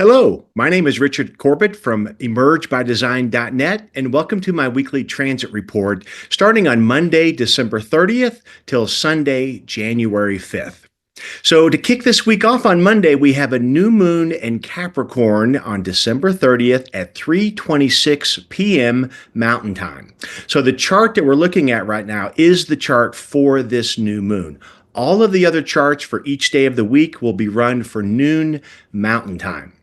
Hello, my name is Richard Corbett from emergebydesign.net, and welcome to my weekly transit report starting on Monday, December 30th till Sunday, January 5th. So, to kick this week off on Monday, we have a new moon in Capricorn on December 30th at 3:26 p.m. Mountain Time. So, the chart that we're looking at right now is the chart for this new moon. All of the other charts for each day of the week will be run for noon Mountain Time.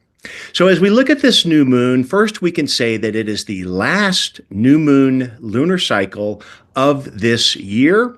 So, as we look at this new moon, first we can say that it is the last new moon lunar cycle of this year.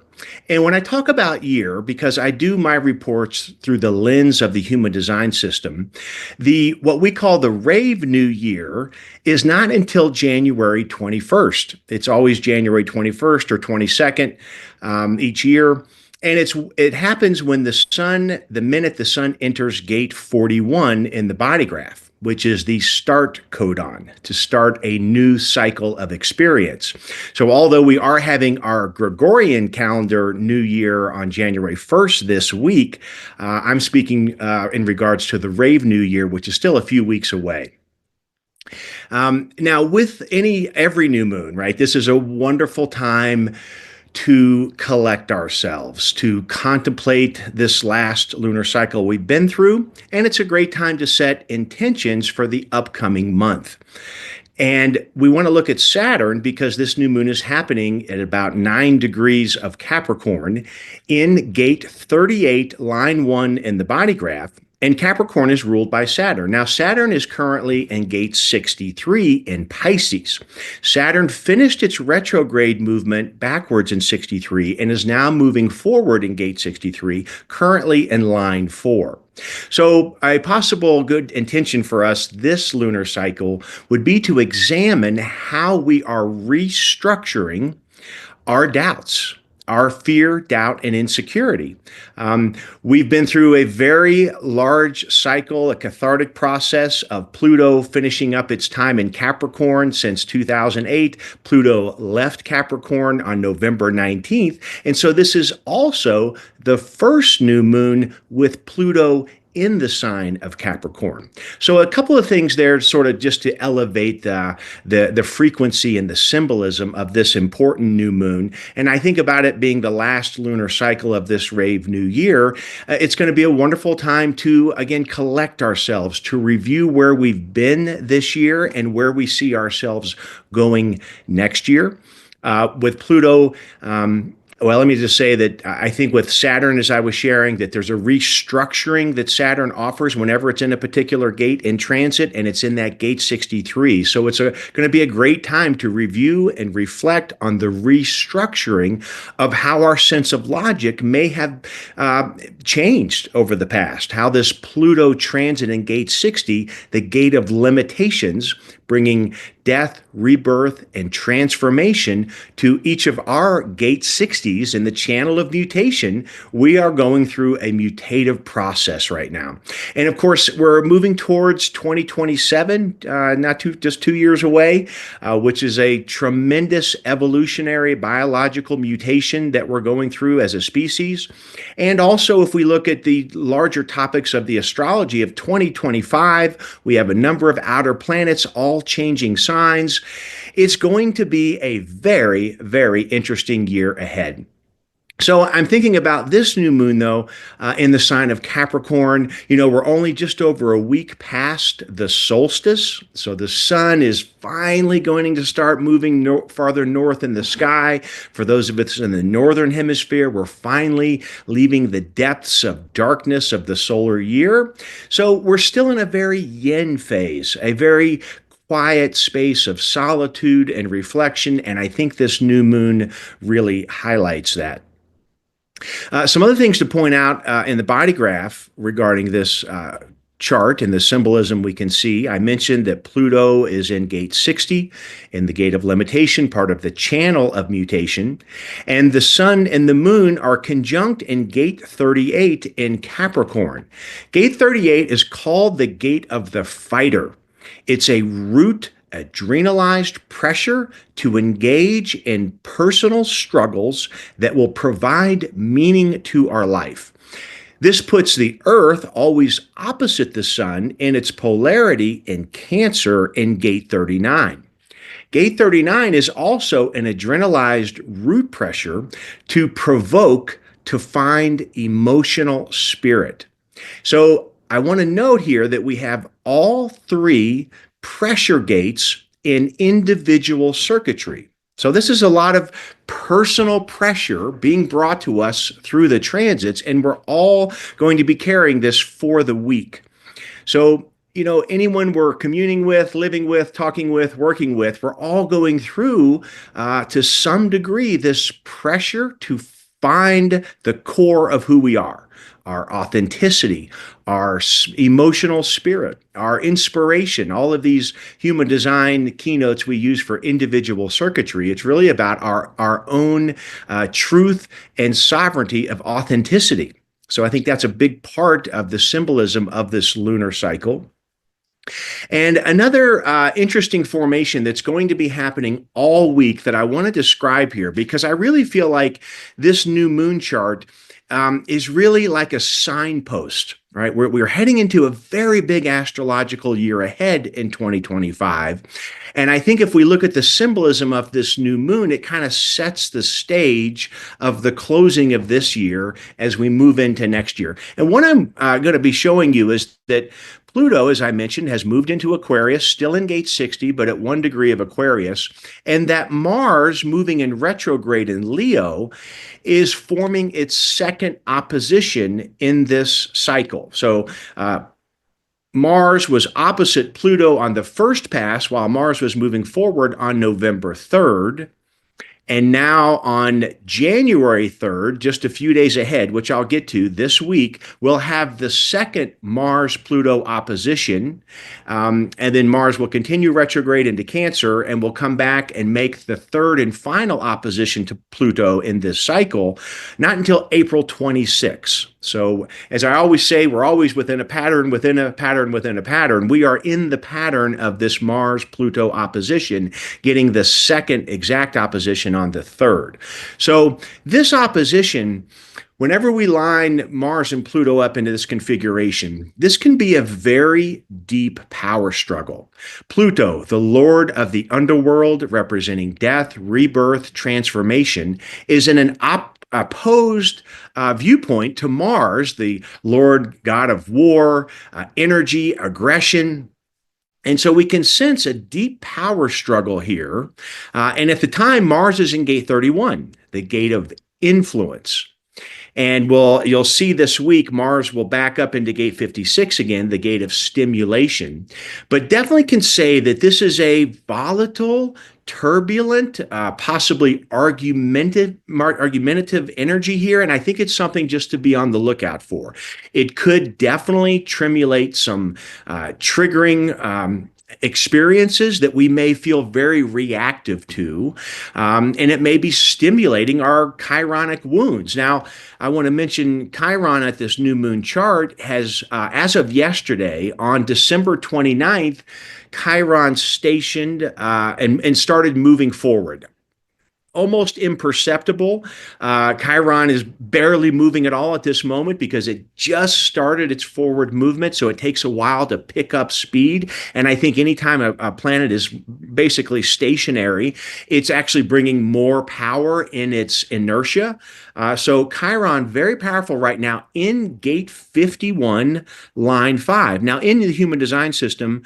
And when I talk about year, because I do my reports through the lens of the human design system, the what we call the rave new year is not until January 21st. It's always January 21st or 22nd each year. And it happens when the minute the sun enters gate 41 in the body graph, which is the start codon to start a new cycle of experience. So although we are having our Gregorian calendar new year on January 1st this week, I'm speaking in regards to the Rave New Year, which is still a few weeks away. Now, with every new moon, right, this is a wonderful time to collect ourselves, to contemplate this last lunar cycle we've been through, and it's a great time to set intentions for the upcoming month. And we want to look at Saturn because this new moon is happening at about 9 degrees of Capricorn in gate 38, line 1 in the body graph. And Capricorn is ruled by Saturn. Now, Saturn is currently in gate 63 in Pisces. Saturn finished its retrograde movement backwards in 63 and is now moving forward in gate 63, currently in line 4. So a possible good intention for us this lunar cycle would be to examine how we are restructuring our doubts, our fear, doubt, and insecurity. We've been through a very large cycle, a cathartic process of Pluto finishing up its time in Capricorn since 2008. Pluto left Capricorn on November 19th. And so this is also the first new moon with Pluto in the sign of Capricorn. So a couple of things there sort of just to elevate the frequency and the symbolism of this important new moon. And I think about it being the last lunar cycle of this Rave New Year, it's going to be a wonderful time to, again, collect ourselves, to review where we've been this year and where we see ourselves going next year. With Pluto, well, let me just say that I think with Saturn, as I was sharing, that there's a restructuring that Saturn offers whenever it's in a particular gate in transit, and it's in that gate 63. So it's going to be a great time to review and reflect on the restructuring of how our sense of logic may have changed over the past, how this Pluto transit in gate 60, the gate of limitations, bringing death, rebirth, and transformation to each of our gate 60s in the channel of mutation. We are going through a mutative process right now. And of course, we're moving towards 2027, just 2 years away, which is a tremendous evolutionary biological mutation that we're going through as a species. And also, if we look at the larger topics of the astrology of 2025, we have a number of outer planets all changing signs. It's going to be a very, very interesting year ahead. So I'm thinking about this new moon, though, in the sign of Capricorn. You know, we're only just over a week past the solstice. So the sun is finally going to start moving farther north in the sky. For those of us in the northern hemisphere, we're finally leaving the depths of darkness of the solar year. So we're still in a very yin phase, a very quiet space of solitude and reflection. And I think this new moon really highlights that. Some other things to point out in the body graph regarding this chart and the symbolism we can see. I mentioned that Pluto is in gate 60, in the gate of limitation, part of the channel of mutation. And the sun and the moon are conjunct in gate 38 in Capricorn. Gate 38 is called the gate of the fighter. It's a root adrenalized pressure to engage in personal struggles that will provide meaning to our life. This puts the Earth always opposite the Sun in its polarity in Cancer in gate 39. Gate 39 is also an adrenalized root pressure to provoke, to find emotional spirit. So I want to note here that we have all three pressure gates in individual circuitry. So this is a lot of personal pressure being brought to us through the transits, and we're all going to be carrying this for the week. So, anyone we're communing with, living with, talking with, working with, we're all going through, to some degree, this pressure to find the core of who we are, our authenticity, our emotional spirit, our inspiration, all of these human design keynotes we use for individual circuitry. It's really about our own truth and sovereignty of authenticity. So I think that's a big part of the symbolism of this lunar cycle. And another interesting formation that's going to be happening all week that I want to describe here, because I really feel like this new moon chart is really like a signpost, right? We're heading into a very big astrological year ahead in 2025. And I think if we look at the symbolism of this new moon, it kind of sets the stage of the closing of this year as we move into next year. And what I'm going to be showing you is that Pluto, as I mentioned, has moved into Aquarius, still in gate 60, but at 1 degree of Aquarius, and that Mars, moving in retrograde in Leo, is forming its second opposition in this cycle. So Mars was opposite Pluto on the first pass, while Mars was moving forward on November 3rd. And now on January 3rd, just a few days ahead, which I'll get to this week, we'll have the second Mars-Pluto opposition. And then Mars will continue retrograde into Cancer and will come back and make the third and final opposition to Pluto in this cycle, not until April 26. So as I always say, we're always within a pattern, within a pattern, within a pattern. We are in the pattern of this Mars-Pluto opposition, getting the second exact opposition on the 3rd. So this opposition, whenever we line Mars and Pluto up into this configuration, this can be a very deep power struggle. Pluto, the lord of the underworld, representing death, rebirth, transformation, is in an opposed viewpoint to Mars, the Lord God of war, energy, aggression. And so we can sense a deep power struggle here. And at the time, Mars is in gate 31, the gate of influence. And you'll see this week, Mars will back up into gate 56 again, the gate of stimulation. But definitely can say that this is a volatile, turbulent, possibly argumentative energy here. And I think it's something just to be on the lookout for. It could definitely tremulate some triggering experiences that we may feel very reactive to, and it may be stimulating our chironic wounds. Now, I want to mention Chiron at this new moon chart has, as of yesterday, on December 29th, Chiron stationed and started moving forward. Almost imperceptible. Chiron is barely moving at all at this moment because it just started its forward movement, so it takes a while to pick up speed. And I think anytime a planet is basically stationary, it's actually bringing more power in its inertia. So Chiron, very powerful right now in gate 51, line 5. Now, in the human design system,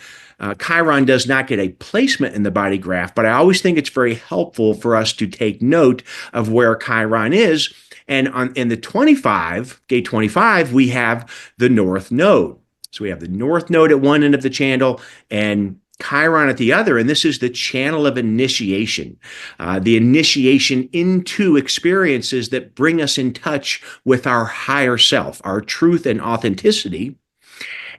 Chiron does not get a placement in the body graph, but I always think it's very helpful for us to take note of where Chiron is. And in the 25, gate 25, we have the North Node. So we have the North Node at one end of the channel and Chiron at the other, and this is the channel of initiation, the initiation into experiences that bring us in touch with our higher self, our truth and authenticity.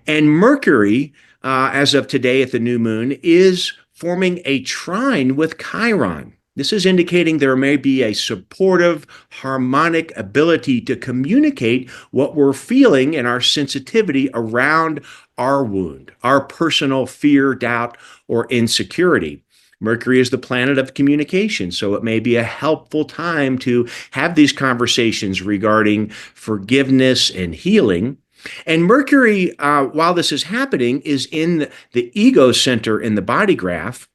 And Mercury, as of today at the new moon, is forming a trine with Chiron. This is indicating there may be a supportive, harmonic ability to communicate what we're feeling and our sensitivity around our wound, our personal fear, doubt, or insecurity. Mercury is the planet of communication, so it may be a helpful time to have these conversations regarding forgiveness and healing. And Mercury, while this is happening, is in the ego center in the body graph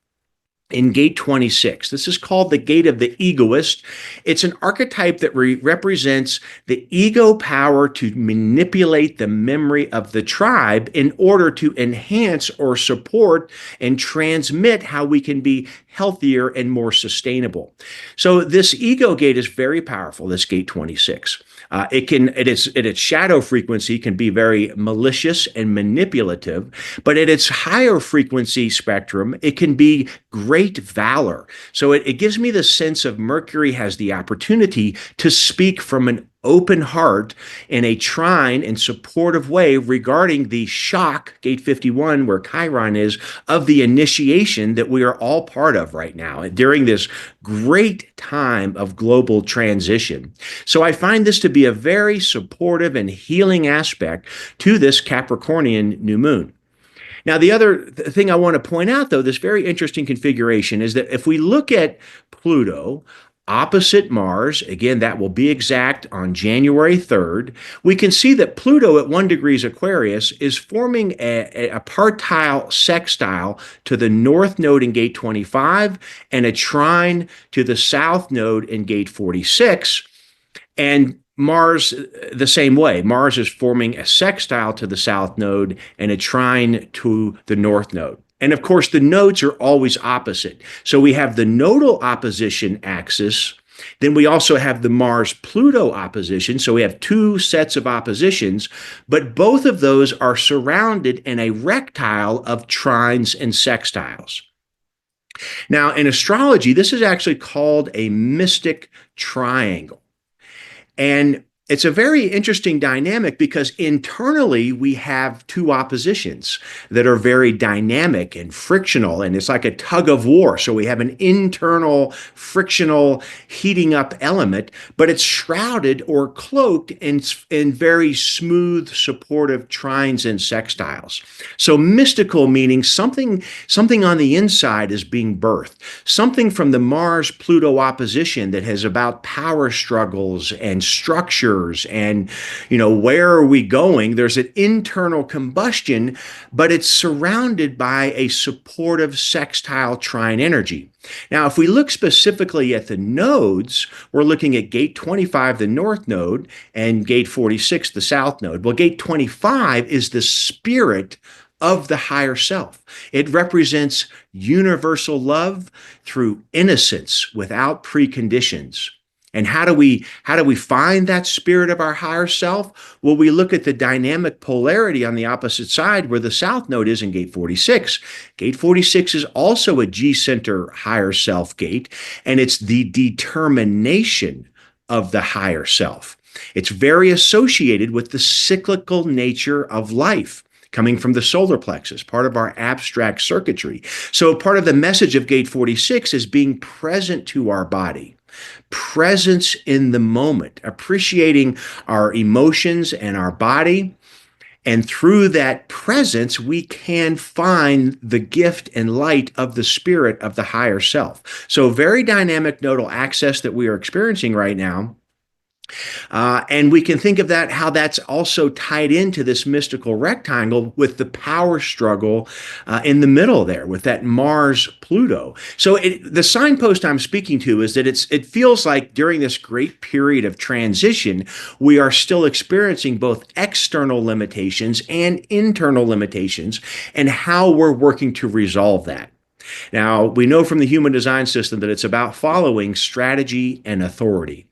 in gate 26. This is called the gate of the egoist. It's an archetype that represents the ego power to manipulate the memory of the tribe in order to enhance or support and transmit how we can be healthier and more sustainable. So this ego gate is very powerful, this gate 26. At its shadow frequency can be very malicious and manipulative, but at its higher frequency spectrum, it can be great valor. So it gives me the sense of Mercury has the opportunity to speak from an open heart in a trine and supportive way regarding the shock, gate 51, where Chiron is, of the initiation that we are all part of right now during this great time of global transition. So I find this to be a very supportive and healing aspect to this Capricornian new moon. Now, the other thing I want to point out, though, this very interesting configuration is that if we look at Pluto opposite Mars, again, that will be exact on January 3rd, we can see that Pluto at 1 degrees Aquarius is forming a partile sextile to the north node in gate 25 and a trine to the south node in gate 46. And Mars, the same way. Mars is forming a sextile to the south node and a trine to the north node. And of course, the nodes are always opposite. So we have the nodal opposition axis. Then we also have the Mars-Pluto opposition. So we have two sets of oppositions, but both of those are surrounded in a rectile of trines and sextiles. Now, in astrology, this is actually called a mystic triangle. And it's a very interesting dynamic because internally we have two oppositions that are very dynamic and frictional, and it's like a tug of war. So we have an internal frictional heating up element, but it's shrouded or cloaked in very smooth, supportive trines and sextiles. So mystical meaning something on the inside is being birthed, something from the Mars-Pluto opposition that has about power struggles and structure and, where are we going? There's an internal combustion, but it's surrounded by a supportive sextile trine energy. Now, if we look specifically at the nodes, we're looking at gate 25, the north node, and gate 46, the south node. Well, gate 25 is the spirit of the higher self. It represents universal love through innocence without preconditions. And how do we find that spirit of our higher self? Well, we look at the dynamic polarity on the opposite side where the south node is in gate 46. Gate 46 is also a G center higher self gate, and it's the determination of the higher self. It's very associated with the cyclical nature of life, coming from the solar plexus, part of our abstract circuitry. So part of the message of gate 46 is being present to our body. Presence in the moment, appreciating our emotions and our body. And through that presence, we can find the gift and light of the spirit of the higher self. So very dynamic nodal access that we are experiencing right now. And we can think of that, how that's also tied into this mystical rectangle with the power struggle in the middle there with that Mars-Pluto. So the signpost I'm speaking to is that it feels like during this great period of transition, we are still experiencing both external limitations and internal limitations and how we're working to resolve that. Now, we know from the human design system that it's about following strategy and authority.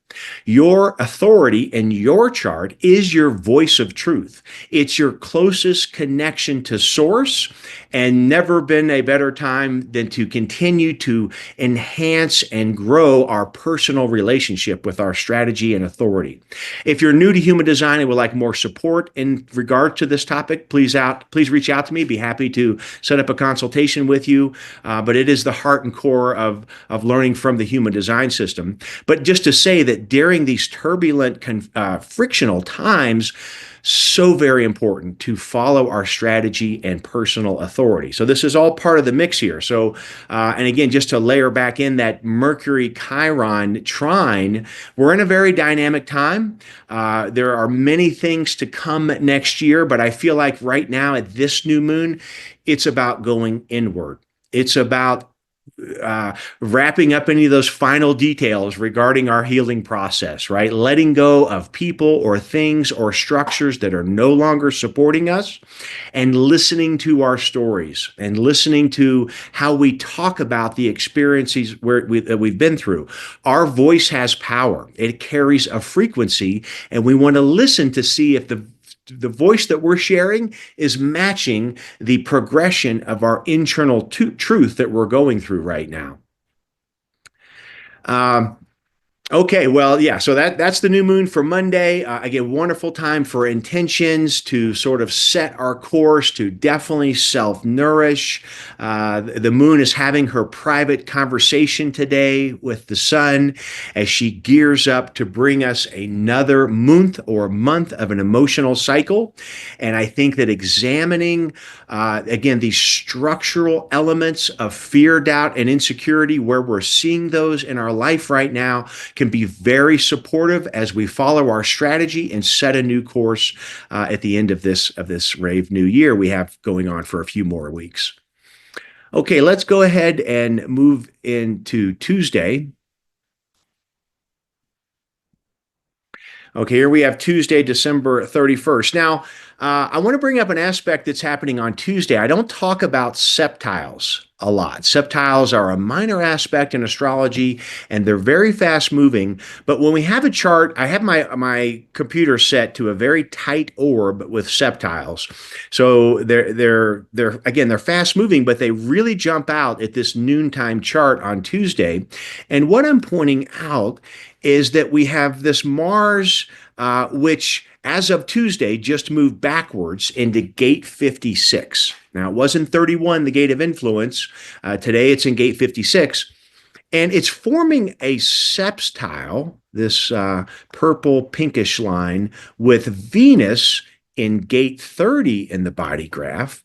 Your authority in your chart is your voice of truth. It's your closest connection to source, and never been a better time than to continue to enhance and grow our personal relationship with our strategy and authority. If you're new to human design and would like more support in regard to this topic, please reach out to me. Be happy to set up a consultation with you. But it is the heart and core of learning from the human design system. But just to say that that during these turbulent, frictional times, so very important to follow our strategy and personal authority. So this is all part of the mix here. So, and again, just to layer back in that Mercury Chiron trine, we're in a very dynamic time. There are many things to come next year, but I feel like right now at this new moon, it's about going inward. It's about wrapping up any of those final details regarding our healing process, right? Letting go of people or things or structures that are no longer supporting us, and listening to our stories and listening to how we talk about the experiences that we've been through. Our voice has power. It carries a frequency, and we want to listen to see if the voice that we're sharing is matching the progression of our internal truth that we're going through right now. Okay, well, yeah, so that's the new moon for Monday. Again, wonderful time for intentions to sort of set our course, to definitely self-nourish. The moon is having her private conversation today with the sun as she gears up to bring us another month of an emotional cycle. And I think that examining, again, these structural elements of fear, doubt, and insecurity, where we're seeing those in our life right now, can be very supportive as we follow our strategy and set a new course at the end of this rave new year we have going on for a few more weeks. Okay, let's go ahead and move into Tuesday. Okay, here we have Tuesday, December 31st. Now, I want to bring up an aspect that's happening on Tuesday. I don't talk about septiles a lot. Septiles are a minor aspect in astrology, and they're very fast moving. But when we have a chart, I have my computer set to a very tight orb with septiles. So they're fast moving, but they really jump out at this noontime chart on Tuesday. And what I'm pointing out is that we have this Mars, which as of Tuesday just moved backwards into gate 56. Now, it wasn't 31, the gate of influence. Today it's in gate 56. And it's forming a sextile, this purple pinkish line, with Venus in gate 30 in the body graph.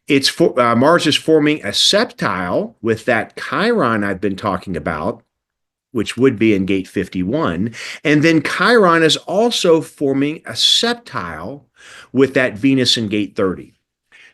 Mars is forming a septile with that Chiron I've been talking about, which would be in gate 51. And then Chiron is also forming a septile with that Venus in gate 30.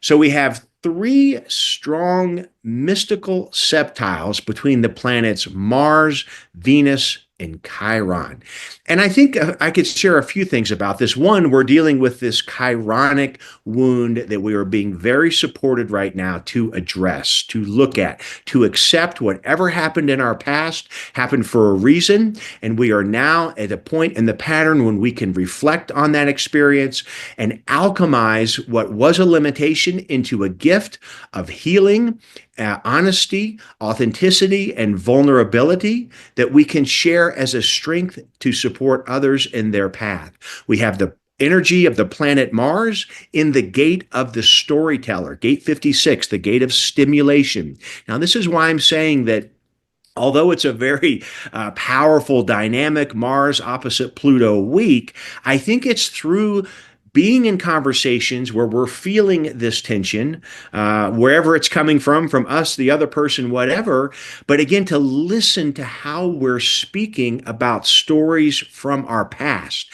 So we have three strong mystical septiles between the planets Mars, Venus, and Chiron. And I think I could share a few things about this. One, we're dealing with this chironic wound that we are being very supported right now to address, to look at, to accept whatever happened in our past happened for a reason. And we are now at a point in the pattern when we can reflect on that experience and alchemize what was a limitation into a gift of healing, honesty, authenticity, and vulnerability that we can share as a strength to support others in their path. We have the energy of the planet Mars in the gate of the storyteller, gate 56, the gate of stimulation. Now, this is why I'm saying that although it's a very powerful, dynamic Mars opposite Pluto week, I think it's through being in conversations where we're feeling this tension, wherever it's coming from us, the other person, whatever. But again, to listen to how we're speaking about stories from our past.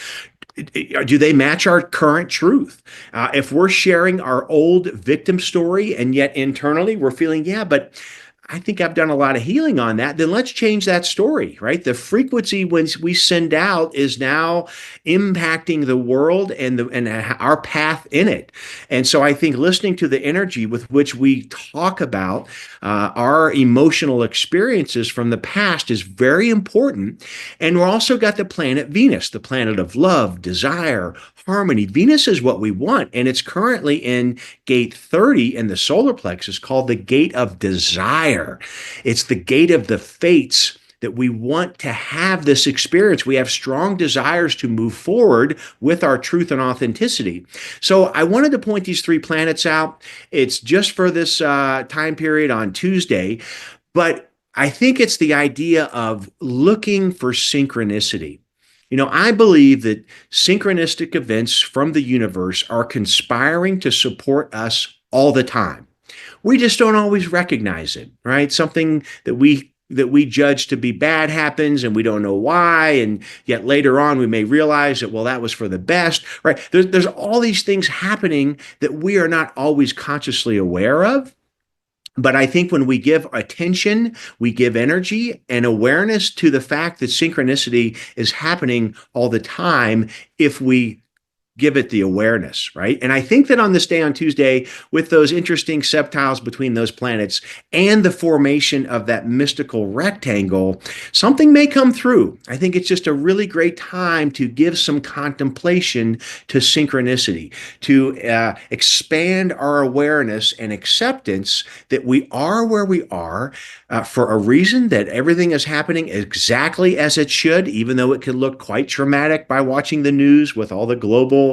Do they match our current truth? If we're sharing our old victim story and yet internally we're feeling, yeah, but I think I've done a lot of healing on that, then let's change that story, right? The frequency when we send out is now impacting the world and our path in it. And so I think listening to the energy with which we talk about our emotional experiences from the past is very important. And we're also got the planet Venus, the planet of love, desire, harmony. Venus is what we want, and it's currently in gate 30 in the solar plexus, called the gate of desire. It's the gate of the fates that we want to have this experience. We have strong desires to move forward with our truth and authenticity. So I wanted to point these three planets out. It's just for this time period on Tuesday, but I think it's the idea of looking for synchronicity. I believe that synchronistic events from the universe are conspiring to support us all the time. We just don't always recognize it, right? Something that we judge to be bad happens and we don't know why, and yet later on we may realize that, well, that was for the best, right? There's all these things happening that we are not always consciously aware of. But I think when we give attention, we give energy and awareness to the fact that synchronicity is happening all the time, if we give it the awareness, right? And I think that on this day, on Tuesday, with those interesting septiles between those planets and the formation of that mystical rectangle, something may come through. I think it's just a really great time to give some contemplation to synchronicity, to expand our awareness and acceptance that we are where we are for a reason, that everything is happening exactly as it should, even though it can look quite traumatic by watching the news with all the global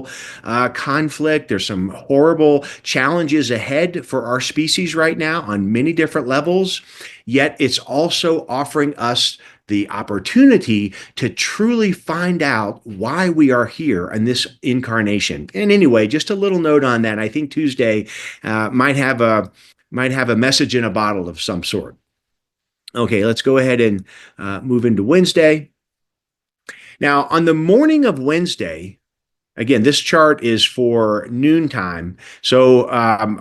conflict. There's some horrible challenges ahead for our species right now on many different levels. Yet it's also offering us the opportunity to truly find out why we are here in this incarnation. And anyway, just a little note on that. I think Tuesday might have a message in a bottle of some sort. Okay, let's go ahead and move into Wednesday. Now, on the morning of Wednesday, again, this chart is for noontime. So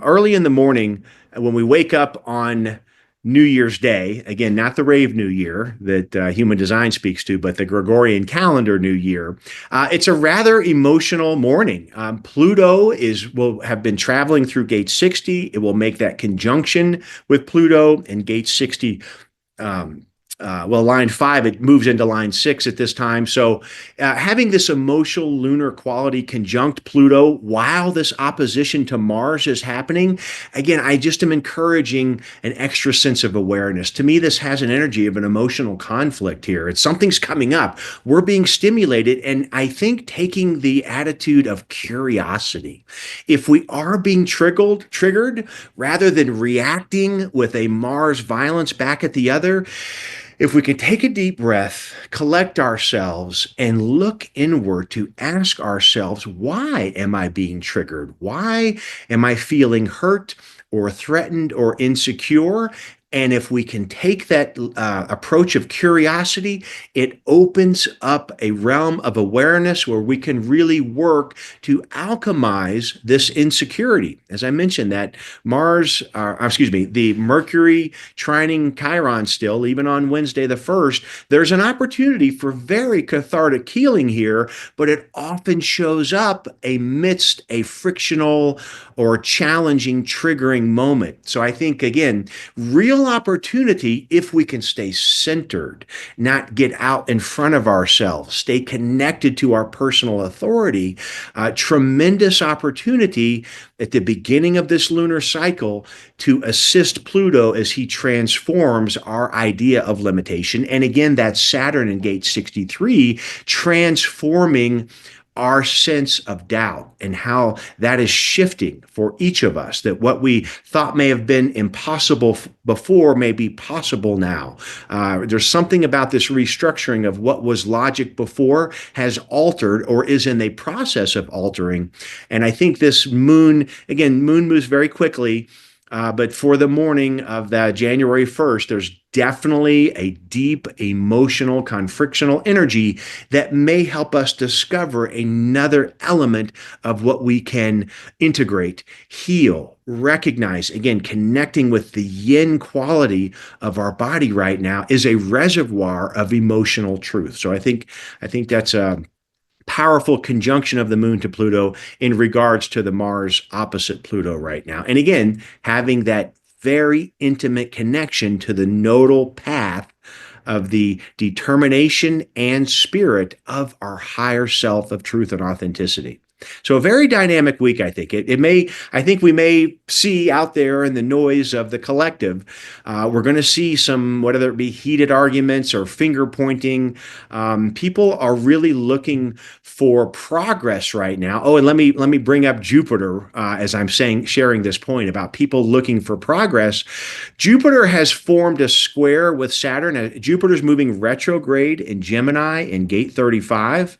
early in the morning, when we wake up on New Year's Day, again, not the rave New Year that human design speaks to, but the Gregorian calendar New Year, it's a rather emotional morning. Pluto will have been traveling through gate 60. It will make that conjunction with Pluto and gate 60. Line 5, it moves into line 6 at this time. So having this emotional lunar quality conjunct Pluto while this opposition to Mars is happening, again, I just am encouraging an extra sense of awareness. To me, this has an energy of an emotional conflict here. It's something's coming up. We're being stimulated, and I think taking the attitude of curiosity. If we are being triggered, rather than reacting with a Mars violence back at the other, if we can take a deep breath, collect ourselves, and look inward to ask ourselves, why am I being triggered? Why am I feeling hurt or threatened or insecure? And if we can take that approach of curiosity, it opens up a realm of awareness where we can really work to alchemize this insecurity. As I mentioned, that the Mercury trining Chiron still, even on Wednesday the 1st, there's an opportunity for very cathartic healing here, but it often shows up amidst a frictional or challenging, triggering moment. So I think, again, real opportunity if we can stay centered, not get out in front of ourselves, stay connected to our personal authority. Tremendous opportunity at the beginning of this lunar cycle to assist Pluto as he transforms our idea of limitation. And again, that's Saturn in gate 63 transforming our sense of doubt and how that is shifting for each of us, that what we thought may have been impossible before may be possible now. There's something about this restructuring of what was logic before has altered or is in the process of altering. And I think this moon moves very quickly. But for the morning of that January 1st, there's definitely a deep emotional, confrictional energy that may help us discover another element of what we can integrate, heal, recognize. Again, connecting with the yin quality of our body right now is a reservoir of emotional truth. So I think that's a powerful conjunction of the moon to Pluto in regards to the Mars opposite Pluto right now. And again, having that very intimate connection to the nodal path of the determination and spirit of our higher self of truth and authenticity. So a very dynamic week, I think. I think we may see out there in the noise of the collective, we're going to see some, whether it be heated arguments or finger pointing. People are really looking for progress right now. Oh, and let me bring up Jupiter as I'm sharing this point about people looking for progress. Jupiter has formed a square with Saturn. Jupiter's moving retrograde in Gemini in gate 35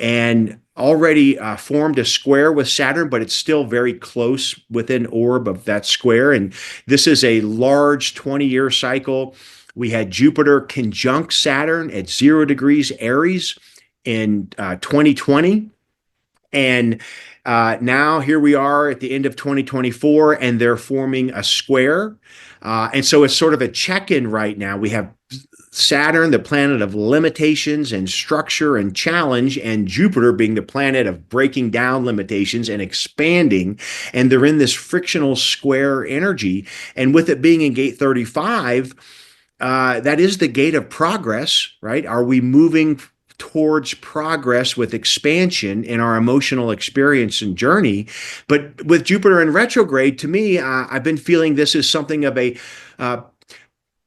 and already formed a square with Saturn, but it's still very close within orb of that square. And this is a large 20-year cycle. We had Jupiter conjunct Saturn at 0 degrees Aries in 2020. And now here we are at the end of 2024, and they're forming a square. And so it's sort of a check-in right now. We have Saturn, the planet of limitations and structure and challenge, and Jupiter being the planet of breaking down limitations and expanding. And they're in this frictional square energy. And with it being in gate 35, that is the gate of progress, right? Are we moving towards progress with expansion in our emotional experience and journey? But with Jupiter in retrograde, to me, I've been feeling this is something of a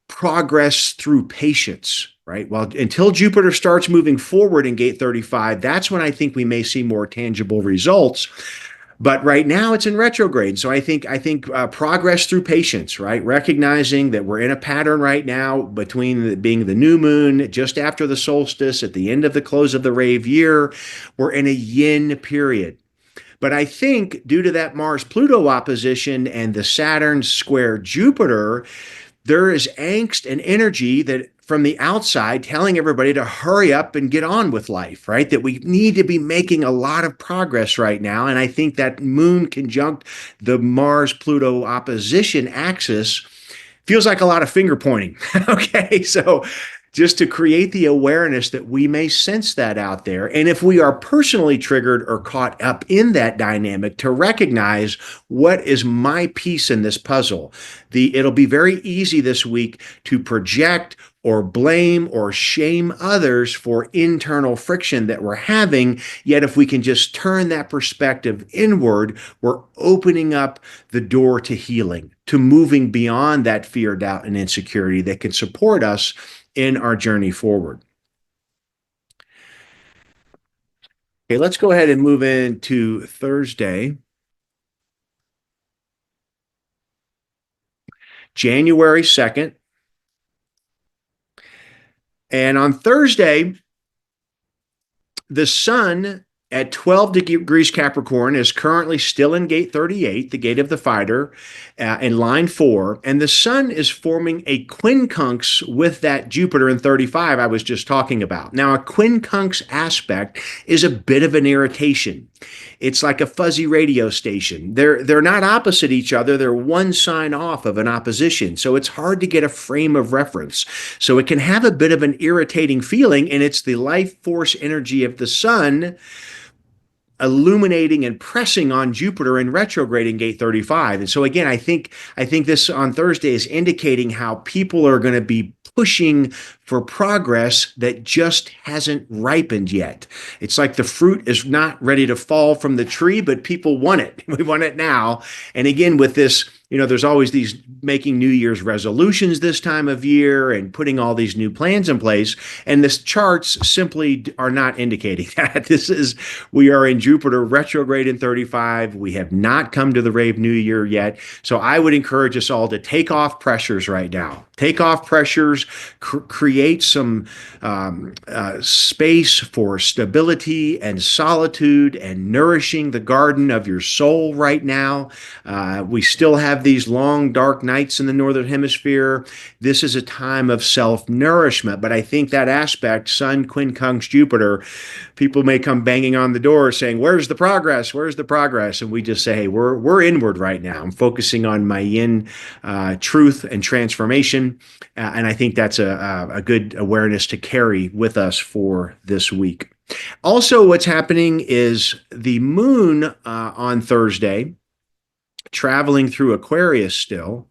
progress through patience, right? Well, until Jupiter starts moving forward in gate 35, that's when I think we may see more tangible results. But right now it's in retrograde. So I think progress through patience, right? Recognizing that we're in a pattern right now between being the new moon just after the solstice at the end of the close of the rave year, we're in a yin period. But I think due to that Mars-Pluto opposition and the Saturn square Jupiter, there is angst and energy that from the outside telling everybody to hurry up and get on with life, right? That we need to be making a lot of progress right now. And I think that moon conjunct the Mars-Pluto opposition axis feels like a lot of finger pointing. Okay, so just to create the awareness that we may sense that out there. And if we are personally triggered or caught up in that dynamic, to recognize what is my piece in this puzzle. It'll be very easy this week to project or blame or shame others for internal friction that we're having. Yet if we can just turn that perspective inward, we're opening up the door to healing, to moving beyond that fear, doubt, and insecurity that can support us in our journey forward. Okay, let's go ahead and move into Thursday, January 2nd. And on Thursday, the sun at 12 degrees Capricorn is currently still in gate 38, the gate of the fighter, in line 4. And the sun is forming a quincunx with that Jupiter in 35 I was just talking about. Now, a quincunx aspect is a bit of an irritation. It's like a fuzzy radio station. They're not opposite each other. They're one sign off of an opposition. So it's hard to get a frame of reference. So it can have a bit of an irritating feeling, and it's the life force energy of the sun illuminating and pressing on Jupiter in retrograde in gate 35. And so again, I think this on Thursday is indicating how people are going to be pushing for progress that just hasn't ripened yet. It's like the fruit is not ready to fall from the tree, but people want it. We want it now. And again, with this, there's always these making New Year's resolutions this time of year and putting all these new plans in place. And this charts simply are not indicating that. We are in Jupiter retrograde in 35. We have not come to the rave New Year yet. So I would encourage us all to take off pressures right now. Take off pressures, create some space for stability and solitude and nourishing the garden of your soul right now. We still have these long, dark nights in the Northern Hemisphere. This is a time of self-nourishment, but I think that aspect, Sun, quincunx, Jupiter, people may come banging on the door saying, where's the progress? Where's the progress? And we just say, hey, we're inward right now. I'm focusing on my yin truth and transformation. And I think that's a good awareness to carry with us for this week. Also, what's happening is the moon on Thursday, traveling through Aquarius still,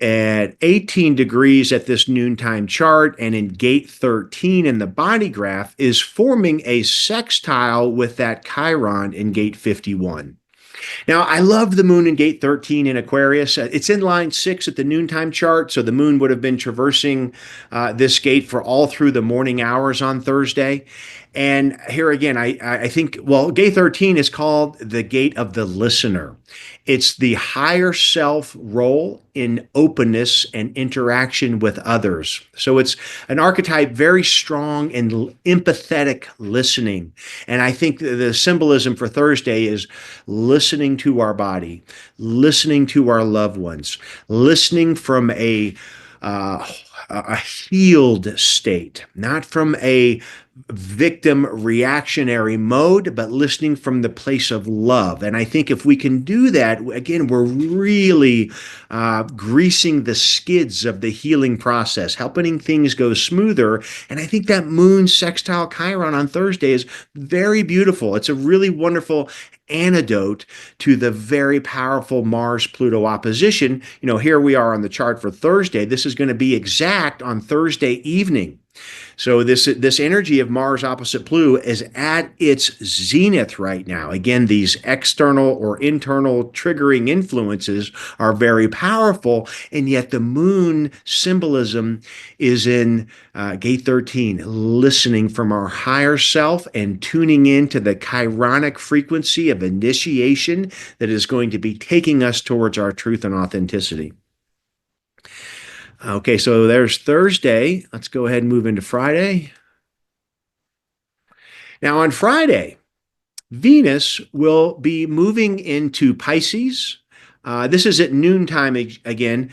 at 18 degrees at this noontime chart and in gate 13 in the body graph is forming a sextile with that Chiron in gate 51. Now, I love the moon in gate 13 in Aquarius. It's in line 6 at the noontime chart, so the moon would have been traversing this gate for all through the morning hours on Thursday. And here again, I think, well, gate 13 is called the gate of the listener. It's the higher self role in openness and interaction with others. So it's an archetype very strong in empathetic listening. And I think the symbolism for Thursday is listening to our body, listening to our loved ones, listening from uh, a healed state, not from a victim reactionary mode, but listening from the place of love. And I think if we can do that, again, we're really greasing the skids of the healing process, helping things go smoother. And I think that moon sextile Chiron on Thursday is very beautiful. It's a really wonderful antidote to the very powerful Mars Pluto opposition. You know, here we are on the chart for Thursday. This is going to be exact on Thursday evening. So this energy of Mars opposite Pluto is at its zenith right now. Again, these external or internal triggering influences are very powerful, and yet the moon symbolism is in gate 13, listening from our higher self and tuning into the chironic frequency of initiation that is going to be taking us towards our truth and authenticity. Okay, so there's Thursday. Let's go ahead and move into Friday. Now, on Friday, Venus will be moving into Pisces. This is at noontime again.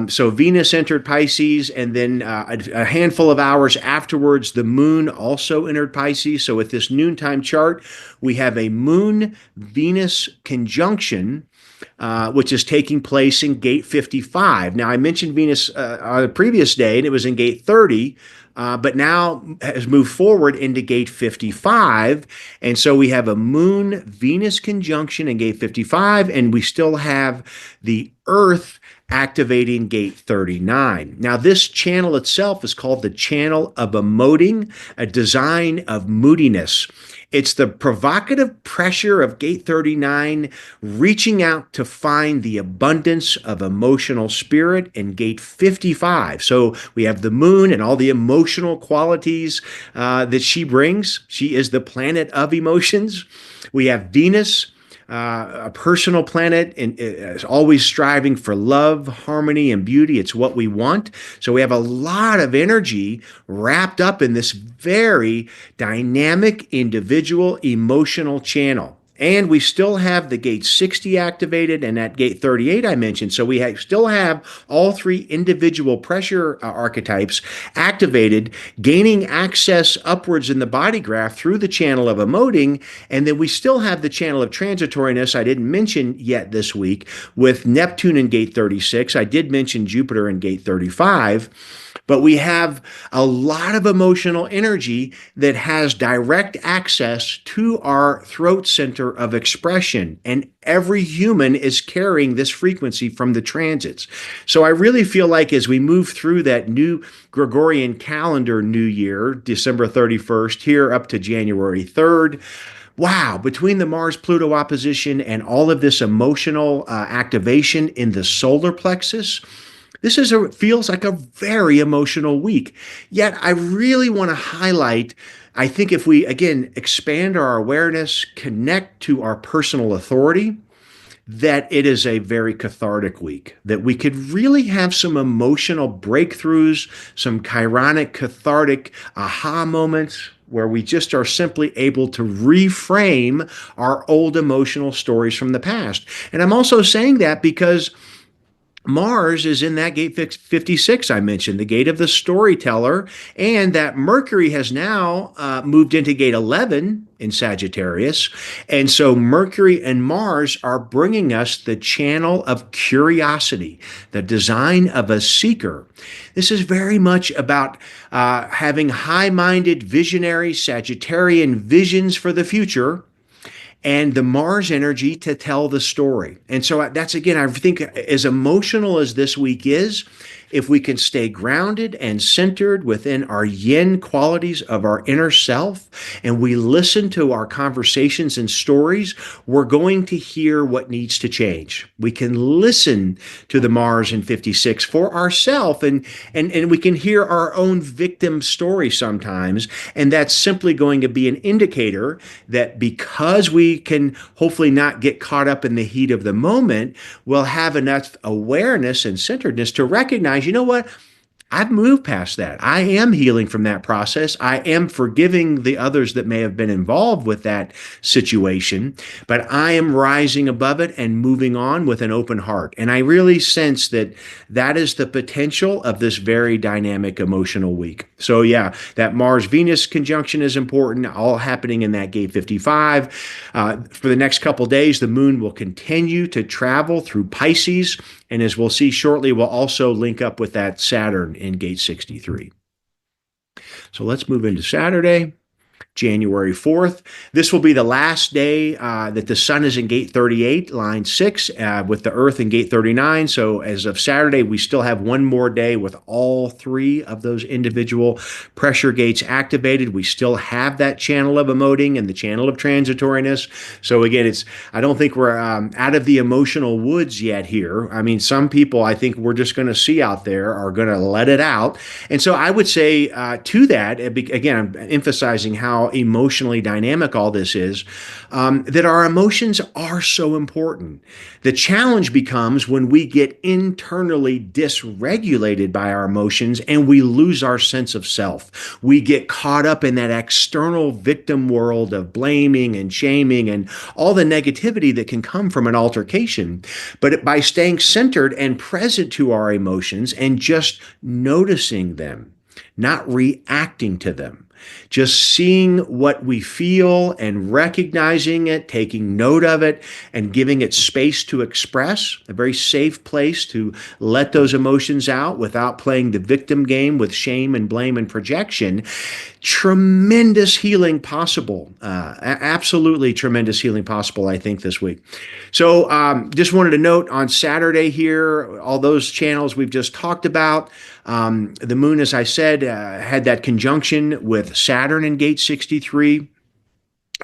So Venus entered Pisces, and then a handful of hours afterwards, the moon also entered Pisces. So with this noontime chart, we have a moon-Venus conjunction, which is taking place in gate 55. Now, I mentioned Venus on the previous day, and it was in gate 30. But now has moved forward into gate 55. And so we have a moon Venus conjunction in gate 55, and we still have the Earth activating gate 39. Now, this channel itself is called the channel of emoting, a design of moodiness. It's the provocative pressure of gate 39 reaching out to find the abundance of emotional spirit in gate 55. So we have the moon and all the emotional qualities that she brings. She is the planet of emotions. We have Venus, a personal planet, and is always striving for love, harmony, and beauty. It's what we want. So we have a lot of energy wrapped up in this very dynamic, individual, emotional channel. And we still have the gate 60 activated and that gate 38 I mentioned. So we still have all three individual pressure archetypes activated, gaining access upwards in the body graph through the channel of emoting. And then we still have the channel of transitoriness I didn't mention yet this week with Neptune in gate 36. I did mention Jupiter in gate 35. But we have a lot of emotional energy that has direct access to our throat center of expression. And every human is carrying this frequency from the transits. So I really feel like as we move through that new Gregorian calendar new year, December 31st, here up to January 3rd, wow, between the Mars-Pluto opposition and all of this emotional activation in the solar plexus, this feels like a very emotional week. Yet I really want to highlight, I think if we, again, expand our awareness, connect to our personal authority, that it is a very cathartic week, that we could really have some emotional breakthroughs, some chironic, cathartic aha moments where we just are simply able to reframe our old emotional stories from the past. And I'm also saying that because Mars is in that gate 56 I mentioned, the gate of the storyteller, and that Mercury has now moved into gate 11 in Sagittarius. And so Mercury and Mars are bringing us the channel of curiosity, the design of a seeker. This is very much about having high-minded, visionary, Sagittarian visions for the future, and the Mars energy to tell the story. And so that's, again, I think as emotional as this week is, if we can stay grounded and centered within our yin qualities of our inner self, and we listen to our conversations and stories, we're going to hear what needs to change. We can listen to the Mars in 56 for ourselves, and we can hear our own victim story sometimes. And that's simply going to be an indicator that because we can hopefully not get caught up in the heat of the moment, we'll have enough awareness and centeredness to recognize, you know what? I've moved past that. I am healing from that process. I am forgiving the others that may have been involved with that situation, but I am rising above it and moving on with an open heart. And I really sense that that is the potential of this very dynamic emotional week. So yeah, that Mars-Venus conjunction is important, all happening in that gate 55. For the next couple days, the moon will continue to travel through Pisces. And as we'll see shortly, we'll also link up with that Saturn in gate 63. So let's move into Saturday, January 4th. This will be the last day that the sun is in gate 38, line 6, with the earth in gate 39. So as of Saturday, we still have one more day with all three of those individual pressure gates activated. We still have that channel of emoting and the channel of transitoriness. So again, I don't think we're out of the emotional woods yet here. I mean, some people I think we're just going to see out there are going to let it out. And so I would say to that, again, I'm emphasizing how emotionally dynamic all this is, that our emotions are so important. The challenge becomes when we get internally dysregulated by our emotions and we lose our sense of self. We get caught up in that external victim world of blaming and shaming and all the negativity that can come from an altercation. But by staying centered and present to our emotions and just noticing them, not reacting to them, just seeing what we feel and recognizing it, taking note of it, and giving it space to express, a very safe place to let those emotions out without playing the victim game with shame and blame and projection. Tremendous healing possible. Absolutely tremendous healing possible, I think, this week. So just wanted to note on Saturday here, all those channels we've just talked about. The moon, as I said, had that conjunction with Saturn in gate 63.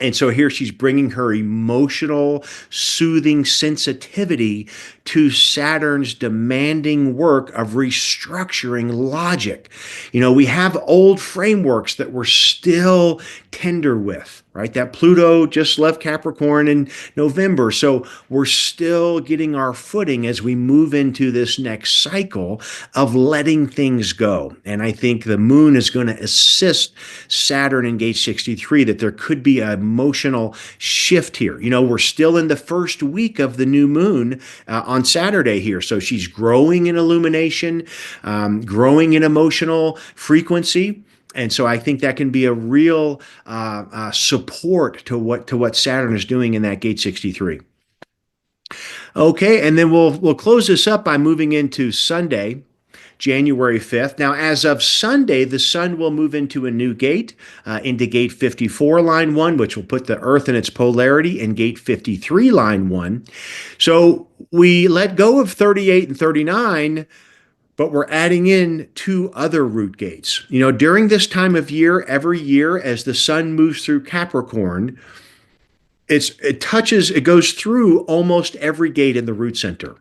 And so here she's bringing her emotional, soothing sensitivity to Saturn's demanding work of restructuring logic. You know, we have old frameworks that we're still tender with, right? That Pluto just left Capricorn in November. So we're still getting our footing as we move into this next cycle of letting things go. And I think the moon is going to assist Saturn in gate 63, that there could be an emotional shift here. You know, we're still in the first week of the new moon on Saturday here. So she's growing in illumination, growing in emotional frequency. And so I think that can be a real support to what Saturn is doing in that gate 63. Okay, and then we'll close this up by moving into Sunday, January 5th. Now, as of Sunday, the sun will move into a new gate, into gate 54, line 1, which will put the Earth in its polarity in gate 53, line 1. So we let go of 38 and 39, but we're adding in 2 other root gates. You know, during this time of year, every year, as the sun moves through Capricorn, it goes through almost every gate in the root center.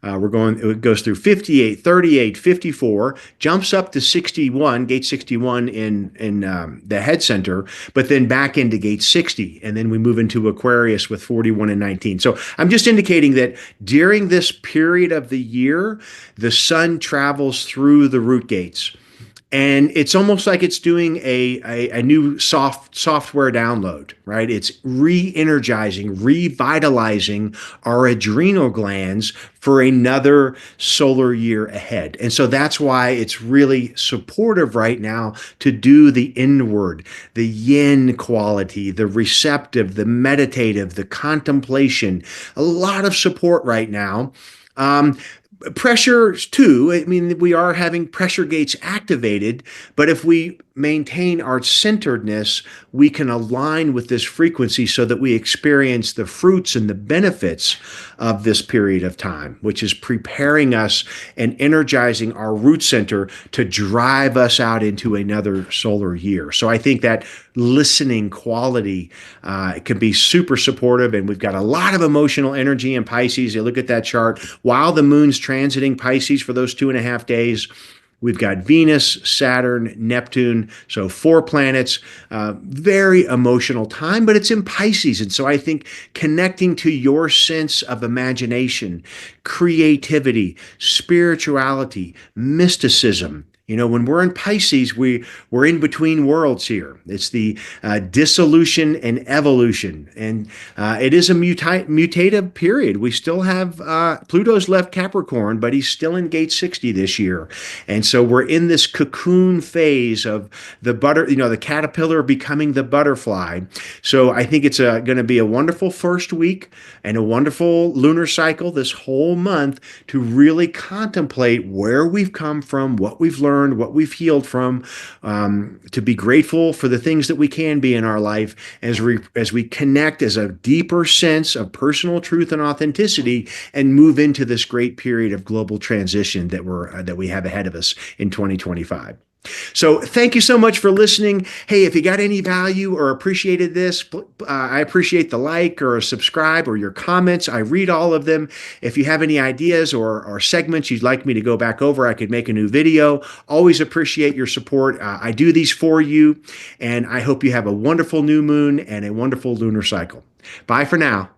It goes through 58, 38, 54, jumps up to 61, gate 61 in the head center, but then back into gate 60. And then we move into Aquarius with 41 and 19. So I'm just indicating that during this period of the year, the sun travels through the root gates. And it's almost like it's doing a new software download, right? It's re-energizing, revitalizing our adrenal glands for another solar year ahead. And so that's why it's really supportive right now to do the inward, the yin quality, the receptive, the meditative, the contemplation. A lot of support right now. Pressures too. I mean, we are having pressure gates activated, but if we maintain our centeredness, we can align with this frequency so that we experience the fruits and the benefits of this period of time, which is preparing us and energizing our root center to drive us out into another solar year. So I think that listening quality can be super supportive, and we've got a lot of emotional energy in Pisces. You look at that chart while the moon's transiting Pisces for those 2.5 days. We've got Venus, Saturn, Neptune, so 4 planets. Very emotional time, but it's in Pisces. And so I think connecting to your sense of imagination, creativity, spirituality, mysticism. When we're in Pisces, we're in between worlds here. It's the dissolution and evolution. And it is a mutative period. We still have Pluto's left Capricorn, but he's still in gate 60 this year. And so we're in this cocoon phase of the caterpillar becoming the butterfly. So I think it's going to be a wonderful first week and a wonderful lunar cycle this whole month to really contemplate where we've come from, what we've learned, what we've healed from, to be grateful for the things that we can be in our life as we connect as a deeper sense of personal truth and authenticity and move into this great period of global transition that we have ahead of us in 2025. So thank you so much for listening. Hey, if you got any value or appreciated this, I appreciate the like or subscribe or your comments. I read all of them. If you have any ideas or segments you'd like me to go back over, I could make a new video. Always appreciate your support. I do these for you, and I hope you have a wonderful new moon and a wonderful lunar cycle. Bye for now.